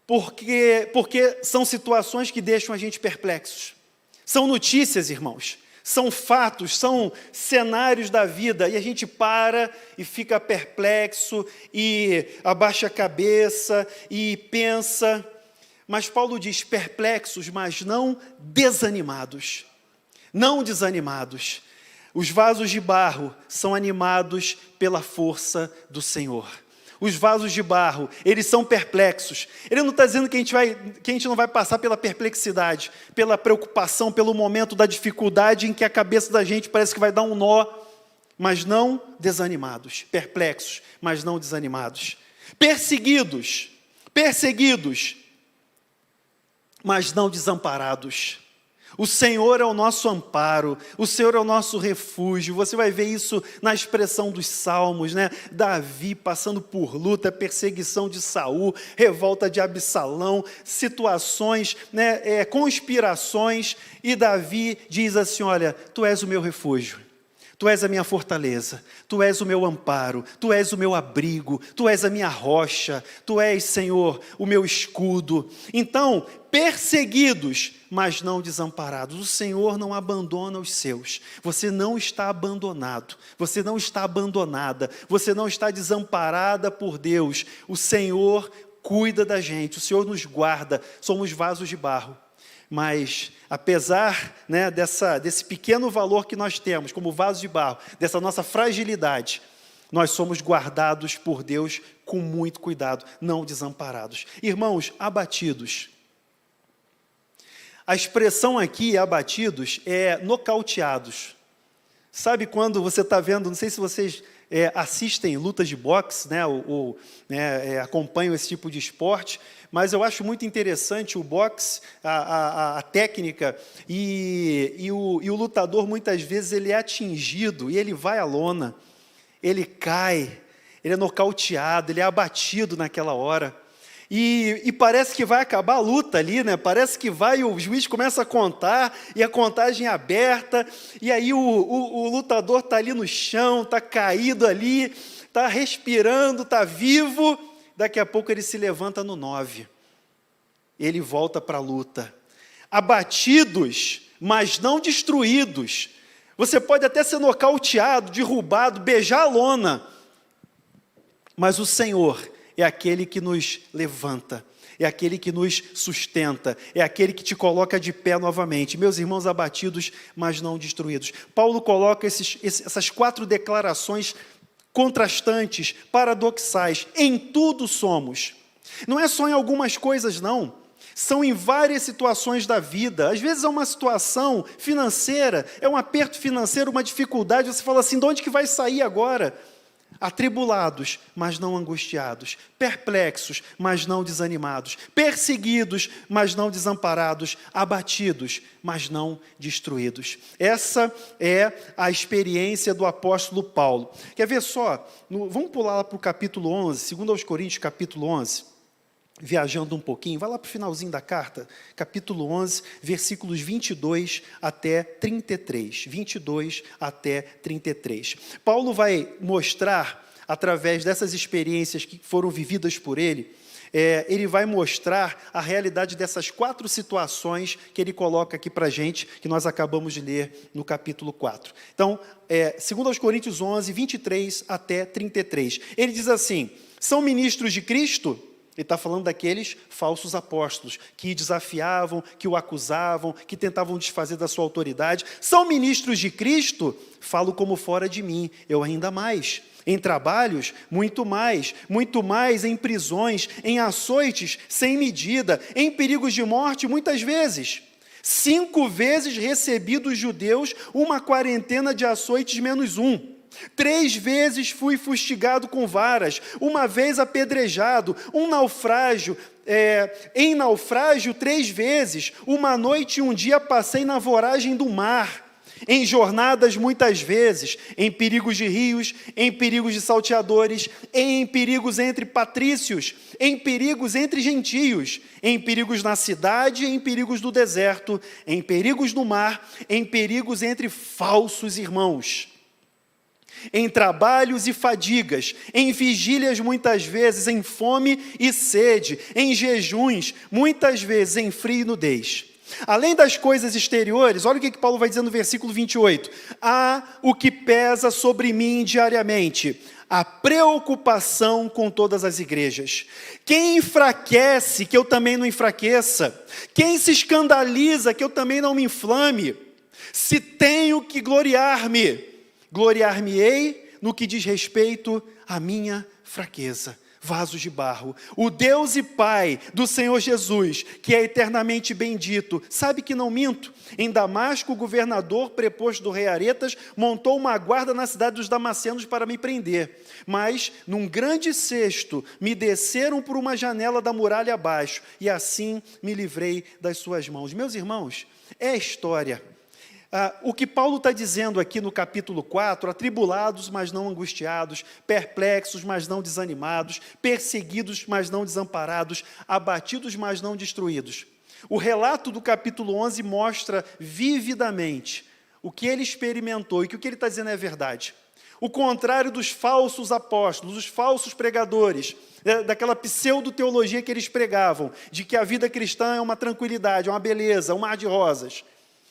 Porque são situações que deixam a gente perplexos. São notícias, irmãos. São fatos, são cenários da vida, e a gente para e fica perplexo, e abaixa a cabeça, e pensa. Mas Paulo diz: perplexos, mas não desanimados. Não desanimados. Os vasos de barro são animados pela força do Senhor. Os vasos de barro, eles são perplexos. Ele não está dizendo que a gente não vai passar pela perplexidade, pela preocupação, pelo momento da dificuldade em que a cabeça da gente parece que vai dar um nó, mas não desanimados. Perplexos, mas não desanimados. Perseguidos, mas não desamparados. O Senhor é o nosso amparo, o Senhor é o nosso refúgio. Você vai ver isso na expressão dos salmos, né? Davi passando por luta, perseguição de Saul, revolta de Absalão, situações, né? Conspirações, e Davi diz assim: olha, tu és o meu refúgio, tu és a minha fortaleza, tu és o meu amparo, tu és o meu abrigo, tu és a minha rocha, tu és, Senhor, o meu escudo. Então, perseguidos, mas não desamparados. O Senhor não abandona os seus. Você não está abandonado, você não está abandonada, você não está desamparada por Deus. O Senhor cuida da gente, o Senhor nos guarda, somos vasos de barro, Mas, apesar, né, desse pequeno valor que nós temos, como vaso de barro, dessa nossa fragilidade, nós somos guardados por Deus com muito cuidado, não desamparados. Irmãos, abatidos. A expressão aqui, abatidos, é nocauteados. Sabe quando você está vendo, não sei se vocês assistem lutas de boxe, né, ou acompanham esse tipo de esporte, mas eu acho muito interessante o boxe, a técnica, e o lutador, muitas vezes, ele é atingido, e ele vai à lona, ele cai, ele é nocauteado, ele é abatido naquela hora. E parece que vai acabar a luta ali, né? Parece que vai, o juiz começa a contar, e a contagem é aberta, e aí o lutador está ali no chão, está caído ali, está respirando, está vivo, daqui a pouco ele se levanta no 9. Ele volta para a luta. Abatidos, mas não destruídos. Você pode até ser nocauteado, derrubado, beijar a lona, mas o Senhor é aquele que nos levanta, é aquele que nos sustenta, é aquele que te coloca de pé novamente. Meus irmãos, abatidos, mas não destruídos. Paulo coloca essas 4 declarações contrastantes, paradoxais. Em tudo somos. Não é só em algumas coisas, não. São em várias situações da vida. Às vezes é uma situação financeira, é um aperto financeiro, uma dificuldade, você fala assim, de onde que vai sair agora? Atribulados, mas não angustiados, perplexos, mas não desanimados, perseguidos, mas não desamparados, abatidos, mas não destruídos. Essa é a experiência do apóstolo Paulo. Quer ver só? Vamos pular lá para o capítulo 11, 2 aos Coríntios, capítulo 11, viajando um pouquinho, vai lá para o finalzinho da carta, capítulo 11, versículos 22 até 33. 22 até 33. Paulo vai mostrar, através dessas experiências que foram vividas por ele vai mostrar a realidade dessas 4 situações que ele coloca aqui para a gente, que nós acabamos de ler no capítulo 4. Então, 2 Coríntios 11, 23 até 33. Ele diz assim, são ministros de Cristo? Ele está falando daqueles falsos apóstolos que desafiavam, que o acusavam, que tentavam desfazer da sua autoridade. São ministros de Cristo? Falo como fora de mim, eu ainda mais. Em trabalhos, muito mais em prisões, em açoites sem medida, em perigos de morte, muitas vezes. 5 vezes recebi dos judeus uma quarentena de açoites menos 1. 3 vezes fui fustigado com varas, 1 vez apedrejado, em naufrágio 3 vezes, 1 noite e 1 dia passei na voragem do mar, em jornadas muitas vezes, em perigos de rios, em perigos de salteadores, em perigos entre patrícios, em perigos entre gentios, em perigos na cidade, em perigos do deserto, em perigos no mar, em perigos entre falsos irmãos. Em trabalhos e fadigas, em vigílias muitas vezes, em fome e sede, em jejuns, muitas vezes em frio e nudez. Além das coisas exteriores, olha o que Paulo vai dizer no versículo 28. Há o que pesa sobre mim diariamente, a preocupação com todas as igrejas. Quem enfraquece, que eu também não enfraqueça. Quem se escandaliza, que eu também não me inflame. Se tenho que gloriar-me, gloriar-me-ei no que diz respeito à minha fraqueza. Vasos de barro. O Deus e Pai do Senhor Jesus, que é eternamente bendito, sabe que não minto. Em Damasco, o governador, preposto do rei Aretas, montou uma guarda na cidade dos Damascenos para me prender. Mas, num grande cesto, me desceram por uma janela da muralha abaixo, e assim me livrei das suas mãos. Meus irmãos, é a história. O que Paulo está dizendo aqui no capítulo 4, atribulados, mas não angustiados, perplexos, mas não desanimados, perseguidos, mas não desamparados, abatidos, mas não destruídos. O relato do capítulo 11 mostra vividamente o que ele experimentou e que o que ele está dizendo é verdade. O contrário dos falsos apóstolos, dos falsos pregadores, daquela pseudo-teologia que eles pregavam, de que a vida cristã é uma tranquilidade, uma beleza, um mar de rosas.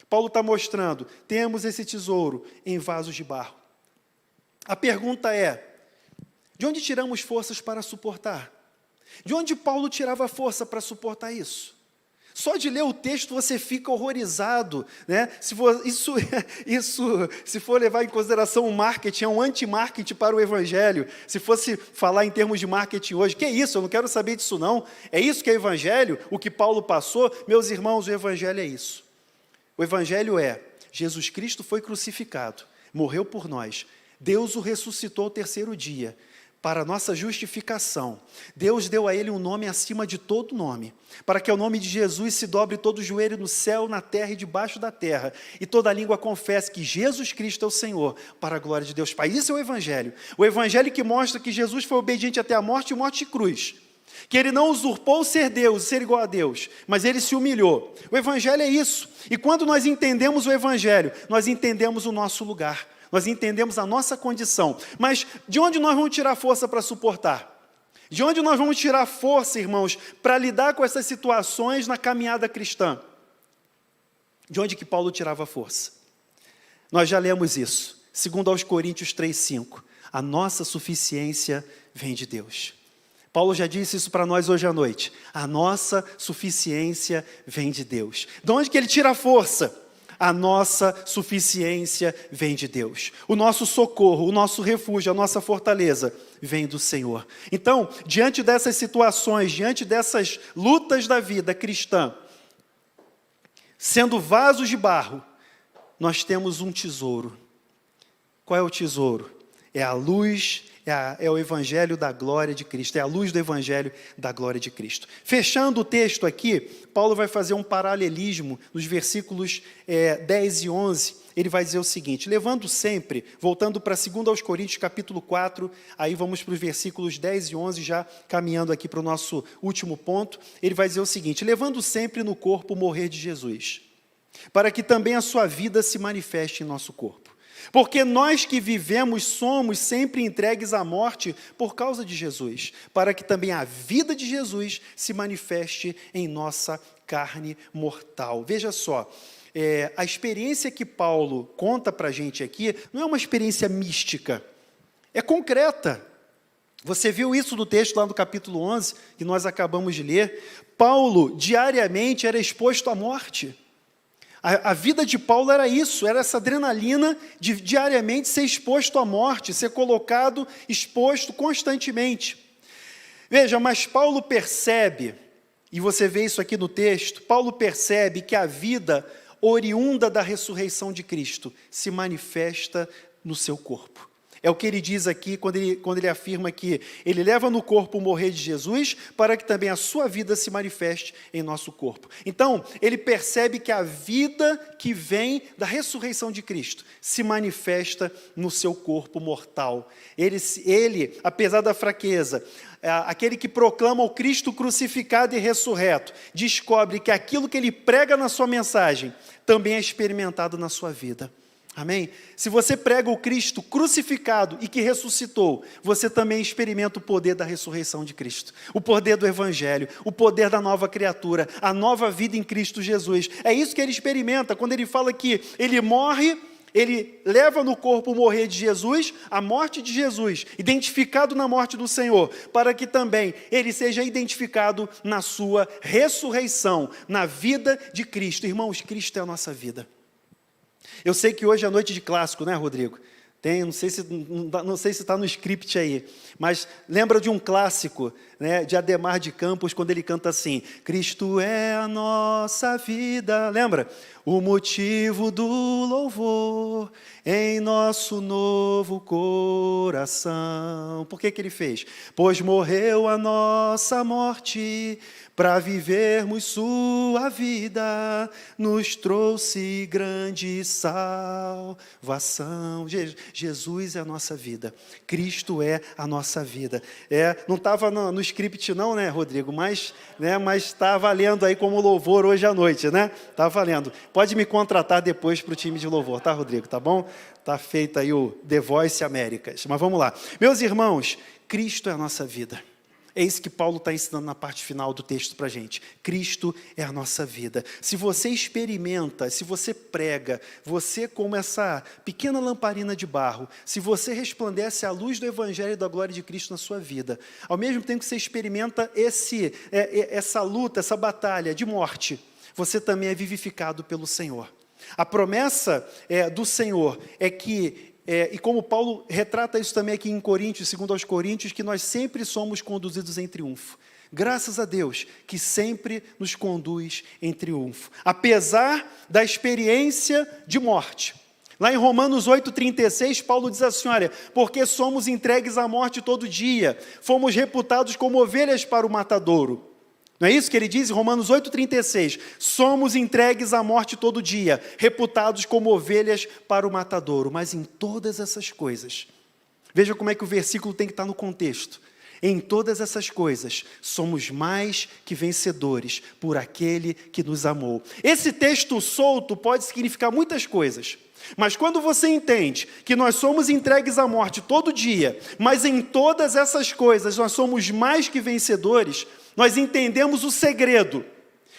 Paulo está mostrando, temos esse tesouro em vasos de barro. A pergunta é, de onde tiramos forças para suportar? De onde Paulo tirava força para suportar isso? Só de ler o texto você fica horrorizado, né? Se for levar em consideração o marketing, é um anti-marketing para o evangelho. Se fosse falar em termos de marketing hoje, que é isso? Eu não quero saber disso não. É isso que é evangelho? O que Paulo passou? Meus irmãos, o evangelho é isso. O evangelho é, Jesus Cristo foi crucificado, morreu por nós. Deus o ressuscitou ao terceiro dia, para a nossa justificação. Deus deu a ele um nome acima de todo nome, para que ao nome de Jesus se dobre todo o joelho no céu, na terra e debaixo da terra, e toda língua confesse que Jesus Cristo é o Senhor, para a glória de Deus Pai. Isso é o evangelho que mostra que Jesus foi obediente até a morte e morte de cruz, que ele não usurpou ser Deus, ser igual a Deus, mas ele se humilhou. O evangelho é isso, e quando nós entendemos o evangelho, nós entendemos o nosso lugar, nós entendemos a nossa condição. Mas de onde nós vamos tirar força para suportar? De onde nós vamos tirar força, irmãos, para lidar com essas situações na caminhada cristã? De onde que Paulo tirava força? Nós já lemos isso, segundo aos Coríntios 3:5. A nossa suficiência vem de Deus. Paulo já disse isso para nós hoje à noite. A nossa suficiência vem de Deus. De onde que ele tira a força? A nossa suficiência vem de Deus. O nosso socorro, o nosso refúgio, a nossa fortaleza vem do Senhor. Então, diante dessas situações, diante dessas lutas da vida cristã, sendo vasos de barro, nós temos um tesouro. Qual é o tesouro? É a luz, é o evangelho da glória de Cristo, é a luz do evangelho da glória de Cristo. Fechando o texto aqui, Paulo vai fazer um paralelismo nos versículos 10 e 11, ele vai dizer o seguinte, levando sempre, voltando para 2 aos Coríntios, capítulo 4, aí vamos para os versículos 10 e 11, já caminhando aqui para o nosso último ponto, ele vai dizer o seguinte, levando sempre no corpo o morrer de Jesus, para que também a sua vida se manifeste em nosso corpo. Porque nós que vivemos somos sempre entregues à morte por causa de Jesus, para que também a vida de Jesus se manifeste em nossa carne mortal. Veja só, a experiência que Paulo conta para a gente aqui não é uma experiência mística, é concreta. Você viu isso no texto lá no capítulo 11, que nós acabamos de ler. Paulo diariamente era exposto à morte. A vida de Paulo era isso, era essa adrenalina de diariamente ser exposto à morte, ser colocado, exposto constantemente. Veja, mas Paulo percebe, e você vê isso aqui no texto, Paulo percebe que a vida oriunda da ressurreição de Cristo se manifesta no seu corpo. É o que ele diz aqui quando ele afirma que ele leva no corpo o morrer de Jesus para que também a sua vida se manifeste em nosso corpo. Então, ele percebe que a vida que vem da ressurreição de Cristo se manifesta no seu corpo mortal. Ele, apesar da fraqueza, aquele que proclama o Cristo crucificado e ressurreto, descobre que aquilo que ele prega na sua mensagem também é experimentado na sua vida. Amém? Se você prega o Cristo crucificado e que ressuscitou, você também experimenta o poder da ressurreição de Cristo, o poder do Evangelho, o poder da nova criatura, a nova vida em Cristo Jesus. É isso que ele experimenta quando ele fala que ele morre, ele leva no corpo o morrer de Jesus, a morte de Jesus, identificado na morte do Senhor, para que também ele seja identificado na sua ressurreição, na vida de Cristo. Irmãos, Cristo é a nossa vida. Eu sei que hoje é noite de clássico, né, Rodrigo? Não sei se está no script aí, mas lembra de um clássico, né, de Adhemar de Campos, quando ele canta assim, Cristo é a nossa vida, lembra? O motivo do louvor em nosso novo coração. Por que ele fez? Pois morreu a nossa morte, para vivermos sua vida, nos trouxe grande salvação. Jesus é a nossa vida, Cristo é a nossa vida. Não estava no script não, né, Rodrigo? Mas está valendo aí como louvor hoje à noite, né? Está valendo. Pode me contratar depois para o time de louvor, tá, Rodrigo? Tá bom? Está feito aí o The Voice Américas. Mas vamos lá. Meus irmãos, Cristo é a nossa vida. É isso que Paulo está ensinando na parte final do texto para a gente. Cristo é a nossa vida. Se você experimenta, se você prega, você como essa pequena lamparina de barro, se você resplandece a luz do Evangelho e da glória de Cristo na sua vida, ao mesmo tempo que você experimenta essa luta, essa batalha de morte, você também é vivificado pelo Senhor. A promessa do Senhor é que, e como Paulo retrata isso também aqui em Coríntios, segundo aos Coríntios, que nós sempre somos conduzidos em triunfo. Graças a Deus, que sempre nos conduz em triunfo. Apesar da experiência de morte. Lá em Romanos 8,36, Paulo diz assim, olha, porque somos entregues à morte todo dia, fomos reputados como ovelhas para o matadouro. Não é isso que ele diz em Romanos 8,36? Somos entregues à morte todo dia, reputados como ovelhas para o matadouro. Mas em todas essas coisas, veja como é que o versículo tem que estar no contexto. Em todas essas coisas, somos mais que vencedores por aquele que nos amou. Esse texto solto pode significar muitas coisas. Mas quando você entende que nós somos entregues à morte todo dia, mas em todas essas coisas nós somos mais que vencedores, nós entendemos o segredo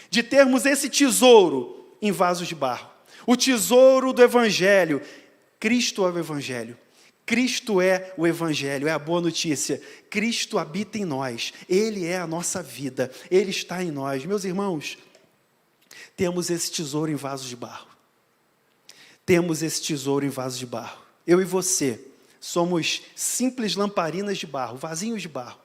de termos esse tesouro em vasos de barro. O tesouro do Evangelho. Cristo é o Evangelho. Cristo é o Evangelho, é a boa notícia. Cristo habita em nós. Ele é a nossa vida. Ele está em nós. Meus irmãos, temos esse tesouro em vasos de barro. Temos esse tesouro em vasos de barro. Eu e você somos simples lamparinas de barro, vasinhos de barro.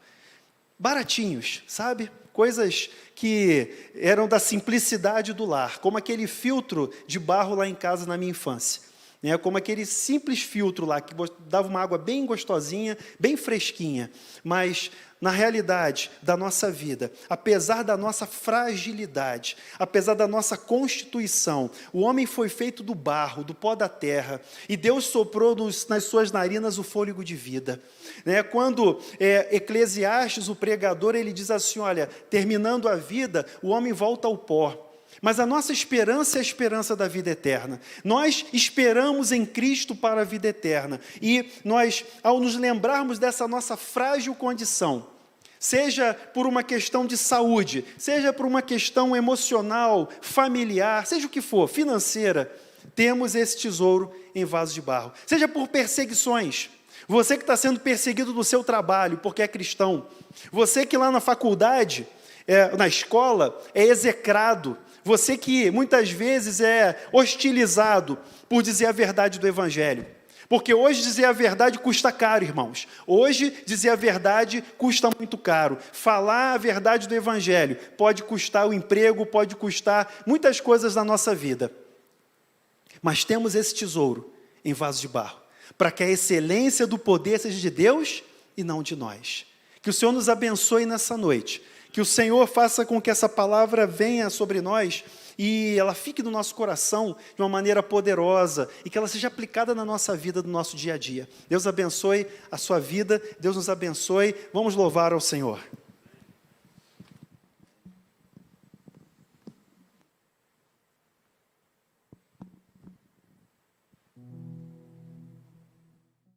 Baratinhos, sabe? Coisas que eram da simplicidade do lar, como aquele filtro de barro lá em casa na minha infância. Como aquele simples filtro lá, que dava uma água bem gostosinha, bem fresquinha. Mas, na realidade da nossa vida, apesar da nossa fragilidade, apesar da nossa constituição, o homem foi feito do barro, do pó da terra, e Deus soprou nas suas narinas o fôlego de vida. Quando Eclesiastes, o pregador, ele diz assim, olha, terminando a vida, o homem volta ao pó. Mas a nossa esperança é a esperança da vida eterna. Nós esperamos em Cristo para a vida eterna. E nós, ao nos lembrarmos dessa nossa frágil condição, seja por uma questão de saúde, seja por uma questão emocional, familiar, seja o que for, financeira, temos esse tesouro em vasos de barro. Seja por perseguições. Você que está sendo perseguido no seu trabalho porque é cristão. Você que lá na faculdade, na escola, é execrado. Você que muitas vezes é hostilizado por dizer a verdade do Evangelho. Porque hoje dizer a verdade custa caro, irmãos. Hoje dizer a verdade custa muito caro. Falar a verdade do Evangelho pode custar o emprego, pode custar muitas coisas na nossa vida. Mas temos esse tesouro em vaso de barro, para que a excelência do poder seja de Deus e não de nós. Que o Senhor nos abençoe nessa noite. Que o Senhor faça com que essa palavra venha sobre nós e ela fique no nosso coração de uma maneira poderosa e que ela seja aplicada na nossa vida, no nosso dia a dia. Deus abençoe a sua vida, Deus nos abençoe. Vamos louvar ao Senhor.